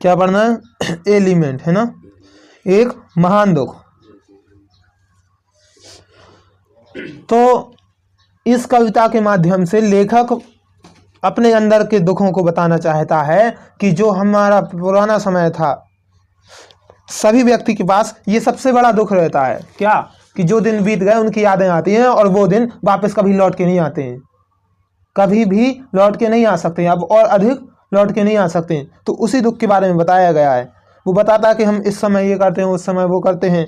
क्या पढ़ना है? एलिमेंट, है ना, एक महान दुख। तो इस कविता के माध्यम से लेखक अपने अंदर के दुखों को बताना चाहता है कि जो हमारा पुराना समय था, सभी व्यक्ति के पास ये सबसे बड़ा दुख रहता है, क्या, कि जो दिन बीत गए उनकी यादें आती हैं और वो दिन वापस कभी लौट के नहीं आते हैं, कभी भी लौट के नहीं आ सकते हैं, अब और अधिक लौट के नहीं आ सकते हैं। तो उसी दुख के बारे में बताया गया है। वो बताता है कि हम इस समय ये करते हैं, उस समय वो करते हैं,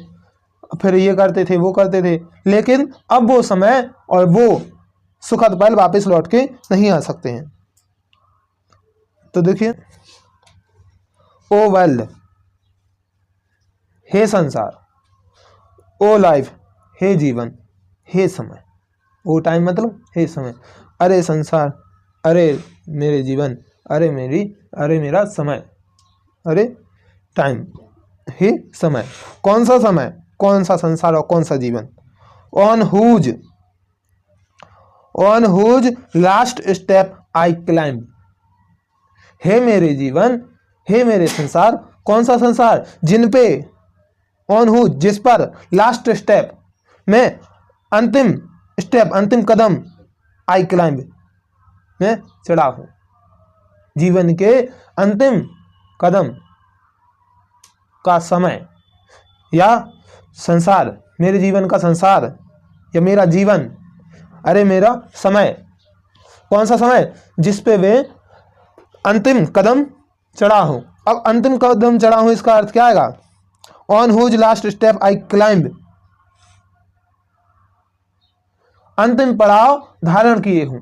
फिर ये करते थे, वो करते थे, लेकिन अब वो समय और वो सुखद पल वापस लौट के नहीं आ सकते हैं। तो देखिए, ओ वर्ल्ड, हे संसार, ओ लाइफ, हे जीवन, हे समय। ओ टाइम मतलब हे समय, अरे संसार, अरे मेरे जीवन, अरे मेरा समय, अरे टाइम, हे समय। कौन सा समय, कौन सा संसार और कौन सा जीवन? On whose last step I climb. हे मेरे जीवन, हे मेरे संसार, कौन सा संसार? जिन पे, ऑन हुज, जिस पर, लास्ट स्टेप, मैं अंतिम स्टेप, अंतिम कदम, आई क्लाइंब, मैं चढ़ा हूं। जीवन के अंतिम कदम का समय या संसार, मेरे जीवन का संसार या मेरा जीवन, अरे मेरा समय, कौन सा समय? जिस पे वे अंतिम कदम चढ़ा हूं। अब अंतिम कदम चढ़ा हूं, इसका अर्थ क्या आएगा? On whose last step I climb, अंतिम पड़ाव धारण किए हूं।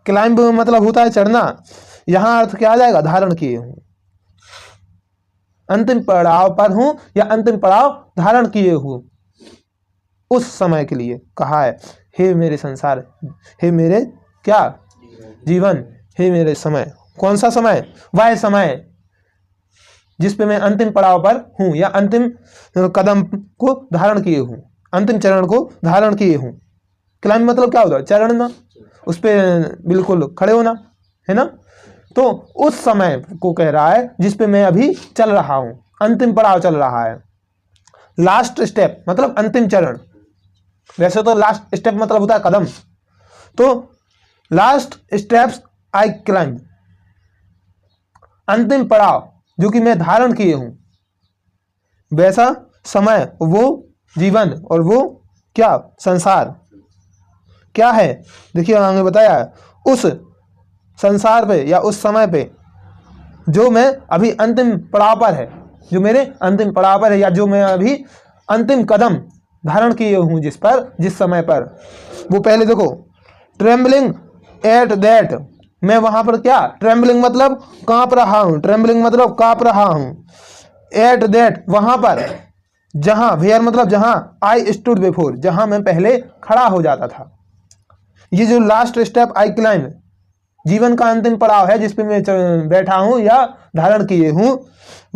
क्लाइंब मतलब होता है चढ़ना, यहां अर्थ क्या आ जाएगा? धारण किए हूं। अंतिम पड़ाव पर हूं या अंतिम पड़ाव धारण किए हूं, उस समय के लिए कहा है। हे मेरे संसार, हे मेरे क्या? जीवन, हे मेरे समय। कौन सा समय? वह समय जिस पे मैं अंतिम पड़ाव पर हूं या अंतिम कदम को धारण किए हूं, अंतिम चरण को धारण किए हूं। क्लाइंब मतलब क्या होता है? चढ़ना, उस पे बिल्कुल खड़े होना, है ना। तो उस समय को कह रहा है जिस पे मैं अभी चल रहा हूं, अंतिम पड़ाव चल रहा है। लास्ट स्टेप मतलब अंतिम चरण, वैसे तो लास्ट स्टेप मतलब होता है कदम, तो लास्ट स्टेप्स आई क्लाइंब, अंतिम पड़ाव जो कि मैं धारण किए हूं, वैसा समय, वो जीवन और वो क्या? संसार क्या है? देखिए आगे बताया है, उस संसार पे या उस समय पे जो मैं अभी अंतिम पड़ाव पर है, जो मेरे अंतिम पड़ाव पर है, या जो मैं अभी अंतिम कदम धारण किए हूं जिस पर, जिस समय पर। वो पहले देखो, ट्रेम्बलिंग एट दैट, मैं वहां पर क्या? ट्रेम्बलिंग मतलब कांप रहा हूं, ट्रेम्बलिंग मतलब कांप रहा हूं। एट दैट वहां पर, जहां, वेयर मतलब जहां, आई स्टूड बिफोर, जहां मैं पहले खड़ा हो जाता था। ये जो लास्ट स्टेप आई क्लाइंब, जीवन का अंतिम पड़ाव है जिस पे मैं बैठा हूं या धारण किए हूं,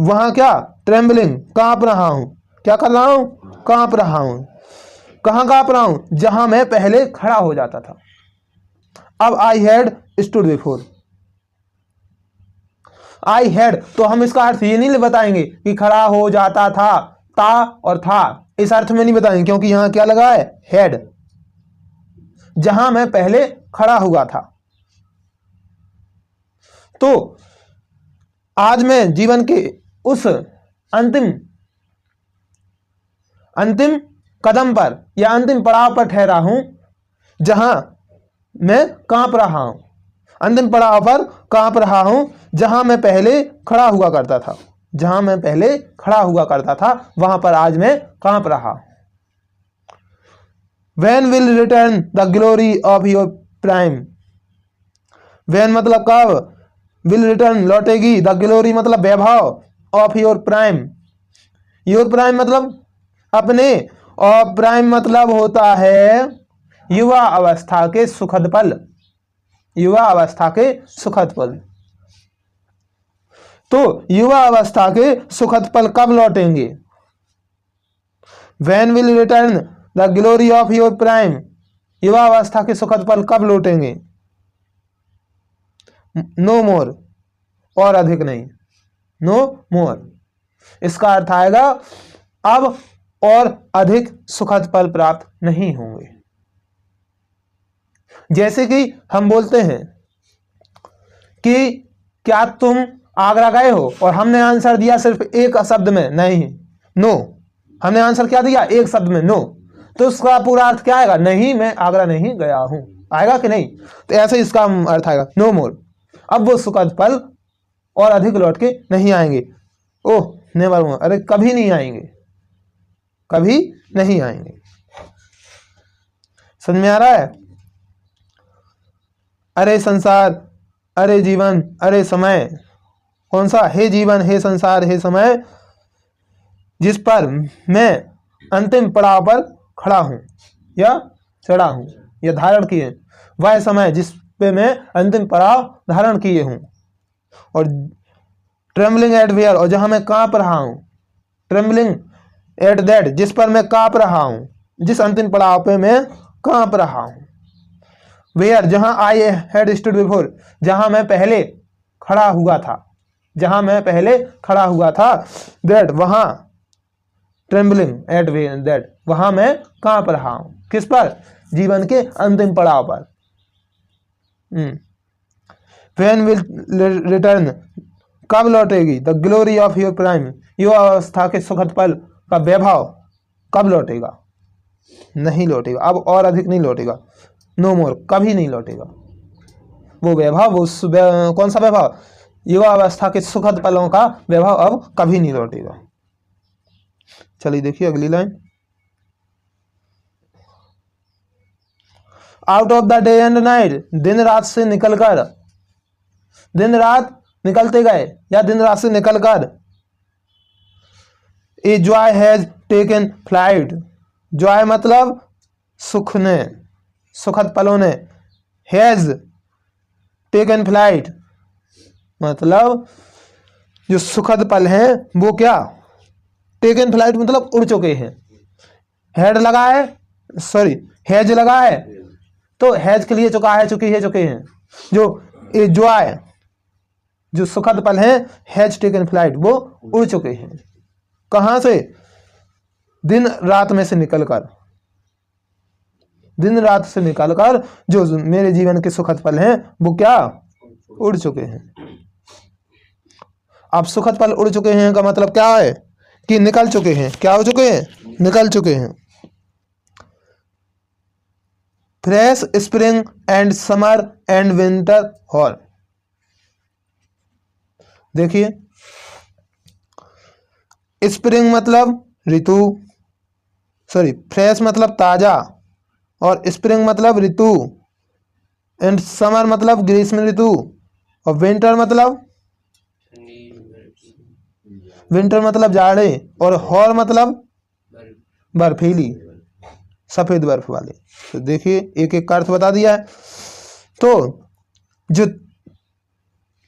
वहां क्या? ट्रेम्बलिंग, कांप रहा हूं। क्या कर रहा हूं? कांप रहा हूं। कहां कांप रहा हूं? जहां मैं पहले खड़ा हो जाता था। अब I had stood before, I had, तो हम इसका अर्थ ये नहीं बताएंगे कि खड़ा हो जाता था, ता और था, इस अर्थ में नहीं बताएंगे, क्योंकि यहां क्या लगा है? हैड, जहां मैं पहले खड़ा हुआ था। तो आज मैं जीवन के उस अंतिम कदम पर या अंतिम पड़ाव पर ठहरा हूं जहां मैं कांप रहा हूं, अंतिम पड़ाव पर कांप रहा हूं जहां मैं पहले खड़ा हुआ करता था, जहां मैं पहले खड़ा हुआ करता था वहां पर आज मैं कांप रहा हूं। When will return the glory of your prime? When मतलब कब, will return लौटेगी, the glory मतलब वैभव, of your prime, your prime मतलब अपने, और प्राइम मतलब होता है युवा अवस्था के सुखद पल, युवा अवस्था के सुखद पल। तो युवा अवस्था के सुखद पल कब लौटेंगे? When will return the glory of your prime, युवा अवस्था के सुखद पल कब लौटेंगे? नो मोर, और अधिक नहीं। नो मोर। इसका अर्थ आएगा अब और अधिक सुखद पल प्राप्त नहीं होंगे। जैसे कि हम बोलते हैं कि क्या तुम आगरा गए हो, और हमने आंसर दिया सिर्फ एक शब्द में, नहीं, नो। हमने आंसर क्या दिया? एक शब्द में, नो। तो उसका पूरा अर्थ क्या आएगा? नहीं, मैं आगरा नहीं गया हूं। आएगा कि नहीं? तो ऐसे इसका अर्थ आएगा नो मोर। अब वो सुखद पल और अधिक लौट के नहीं आएंगे। ओह नेवर मोर, अरे कभी नहीं आएंगे, कभी नहीं आएंगे। समझ में आ रहा है? अरे संसार, अरे जीवन, अरे समय। कौन सा? हे जीवन, हे संसार, हे समय, जिस पर मैं अंतिम पड़ाव पर खड़ा हूं या चढ़ा हूं या धारण किए, वह समय जिस पे मैं अंतिम पड़ाव धारण किए हूं। और ट्रेम्बलिंग एट वेयर, और जहां मैं कांप रहा हूं। ट्रेम्बलिंग एट दैट, जिस पर मैं कांप रहा हूं, जिस अंतिम पड़ाव पे मैं कांप रहा हूं। वेयर, जहां आई हैड स्टूड बिफोर, जहां मैं पहले खड़ा हुआ था, जहां मैं पहले खड़ा हुआ था। दैट, वहां। ट्रेम्बलिंग एट दैट, वहां मैं कांप रहा हूं। किस पर? जीवन के अंतिम पड़ाव पर। When will return, कब लौटेगी? The glory of your prime, युवा अवस्था के सुखद पल का वैभव कब लौटेगा? नहीं लौटेगा, अब और अधिक नहीं लौटेगा। नो मोर, कभी नहीं लौटेगा वो वैभव। वो कौन सा वैभव? युवा अवस्था के सुखद पलों का वैभव अब कभी नहीं लौटेगा। चलिए देखिए अगली line. Out of the day and night, दिन रात से निकलकर, दिन रात निकलते गए या दिन रात से निकलकर। A joy has taken flight, Joy मतलब सुख ने, सुखद पलों ने। हैज टेकन फ्लाइट मतलब जो सुखद पल हैं वो क्या? टेकन फ्लाइट मतलब उड़ चुके हैं। हेड लगा है, सॉरी हैज लगा है, तो हैज के लिए चुका है, चुकी है, चुके हैं। जो ए जॉय, जो सुखद पल हैं, हैज टेकन फ्लाइट, वो उड़ चुके हैं। कहां से? दिन रात में से निकलकर, दिन रात से निकलकर जो मेरे जीवन के सुखद पल हैं वो क्या? उड़ चुके हैं। अब सुखद पल उड़ चुके हैं का मतलब क्या है? कि निकल चुके हैं। क्या हो चुके हैं? निकल चुके हैं। Fresh spring and summer and winter hall, देखिए स्प्रिंग मतलब ऋतु, सॉरी फ्रेश मतलब ताजा, और स्प्रिंग मतलब ऋतु, एंड समर मतलब ग्रीष्म ऋतु, और विंटर मतलब जाड़े, और हॉल मतलब बर्फीली, सफेद बर्फ वाले। तो देखिए एक एक का अर्थ बता दिया है। तो जो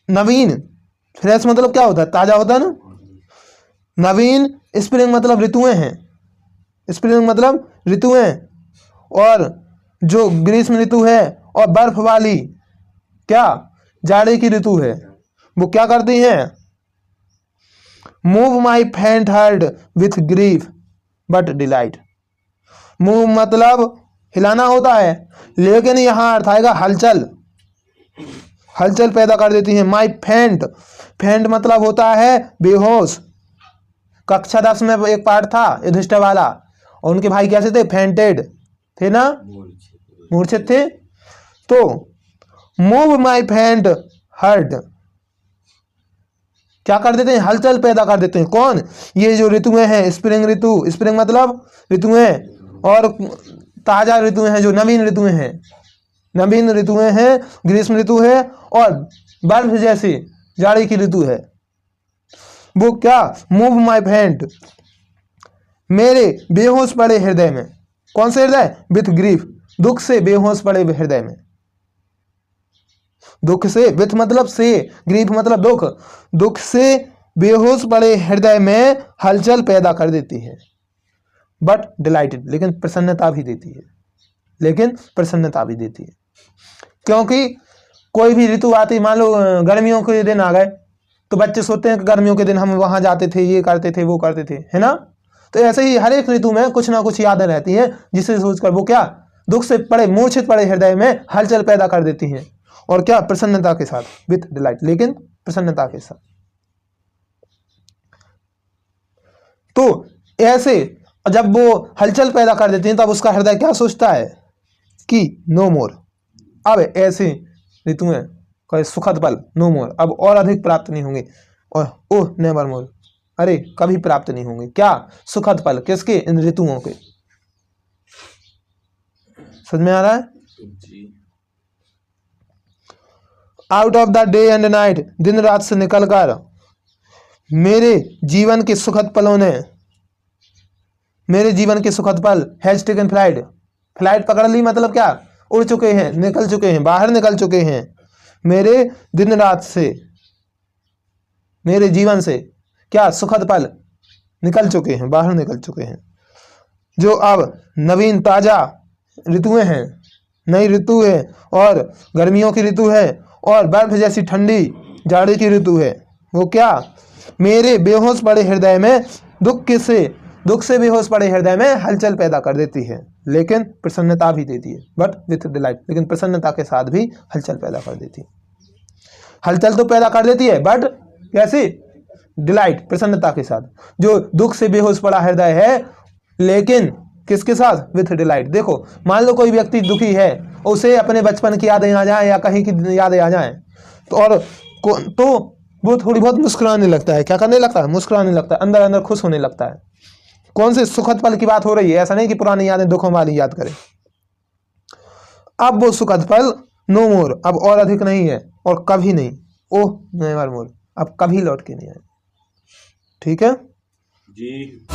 नवीन, फ्रेश मतलब क्या होता है? ताजा होता है ना। नवीन स्प्रिंग मतलब ऋतुएं हैं, स्प्रिंग मतलब ऋतुएं, और जो ग्रीष्म ऋतु है और बर्फ वाली क्या? जाड़े की ऋतु है। वो क्या करती हैं? मूव माई फेंट heart with grief but delight. Move मतलब हिलाना होता है, लेकिन यहां अर्थ आएगा हलचल, हलचल पैदा कर देती है। माई फेंट, फेंट मतलब होता है बेहोश। कक्षा 10 में एक पार्ट था युधिष्ठिर वाला, और उनके भाई कैसे थे? फेंटेड थे ना, मूर्छित थे। तो मूव माई फेंट हार्ट क्या कर देते हैं? हलचल पैदा कर देते हैं। कौन? ये जो ऋतुएं हैं, स्प्रिंग ऋतु, स्प्रिंग मतलब ऋतुएं, और ताजा ऋतुएं हैं, जो नवीन ऋतुएं हैं, नवीन ऋतुएं हैं, ग्रीष्म ऋतु है, और बर्फ जैसी जाड़े की ऋतु है। वो क्या? मूव माई फेंट, मेरे बेहोश पड़े हृदय में। कौन से हृदय? विथ ग्रीफ, दुख से बेहोश पड़े हृदय में। दुख से, विथ मतलब से, ग्रीफ मतलब दुख, दुख से बेहोश पड़े हृदय में हलचल पैदा कर देती है। बट डिलाइटेड, लेकिन प्रसन्नता भी देती है, लेकिन प्रसन्नता भी देती है। क्योंकि कोई भी ऋतु आती, मान लो गर्मियों के दिन आ गए, तो बच्चे सोचते हैं कि गर्मियों के दिन हम वहां जाते थे, ये करते थे, वो करते थे, है ना। तो ऐसे ही हर एक ऋतु में कुछ ना कुछ यादें रहती हैं, जिसे सोचकर वो क्या दुख से पड़े, मूर्छित पड़े हृदय में हलचल पैदा कर देती हैं। और क्या, प्रसन्नता के साथ, विथ डिलाइट, लेकिन प्रसन्नता के साथ। तो ऐसे जब वो हलचल पैदा कर देती हैं तब उसका हृदय क्या सोचता है कि नो मोर, अब ऐसे ऋतुएं कोई सुखद पल, नो मोर, अब और अधिक प्राप्त नहीं होंगे। और ओह नेवर मोर, अरे कभी प्राप्त नहीं होंगे क्या, सुखद पल, किसके, इन ऋतुओं के। समझ में आ रहा है। Out of the day and night, दिन रात से निकलकर मेरे जीवन के सुखद पलों ने, मेरे जीवन के सुखद पल हैज टेकन फ्लाइट, फ्लाइट पकड़ ली, मतलब क्या, उड़ चुके हैं, निकल चुके हैं, बाहर निकल चुके हैं। मेरे दिन रात से, मेरे जीवन से क्या सुखद पल निकल चुके हैं, बाहर निकल चुके हैं। जो अब नवीन ताजा ऋतुएं हैं, नई ऋतु है, और गर्मियों की ऋतु है, और बर्फ जैसी ठंडी जाड़े की ऋतु है, वो क्या मेरे बेहोश पड़े हृदय में दुख से बेहोश पड़े हृदय में हलचल पैदा कर देती है, लेकिन प्रसन्नता भी देती है, बट विथ डिलाइट, लेकिन प्रसन्नता के साथ भी हलचल पैदा कर देती है। हलचल तो पैदा कर देती है, बट कैसे, डिलाइट, प्रसन्नता के साथ। जो दुख से बेहोश पड़ा हृदय है, लेकिन किसके साथ, विथ डिलाइट। देखो मान लो कोई व्यक्ति दुखी है, उसे अपने बचपन की यादें आ जाए या कहीं की यादें आ जाए, तो वो थोड़ी बहुत मुस्कुराने लगता है। क्या करने लगता है, मुस्कुराने लगता है, अंदर अंदर खुश होने लगता है। कौन से सुखद पल की बात हो रही है, ऐसा नहीं कि पुरानी यादें दुखों वाली याद करें। अब वो सुखद पल नो मोर, अब और अधिक नहीं है, और कभी नहीं, ओह नेवर मोर, अब कभी लौट के नहीं आए। ठीक है जी।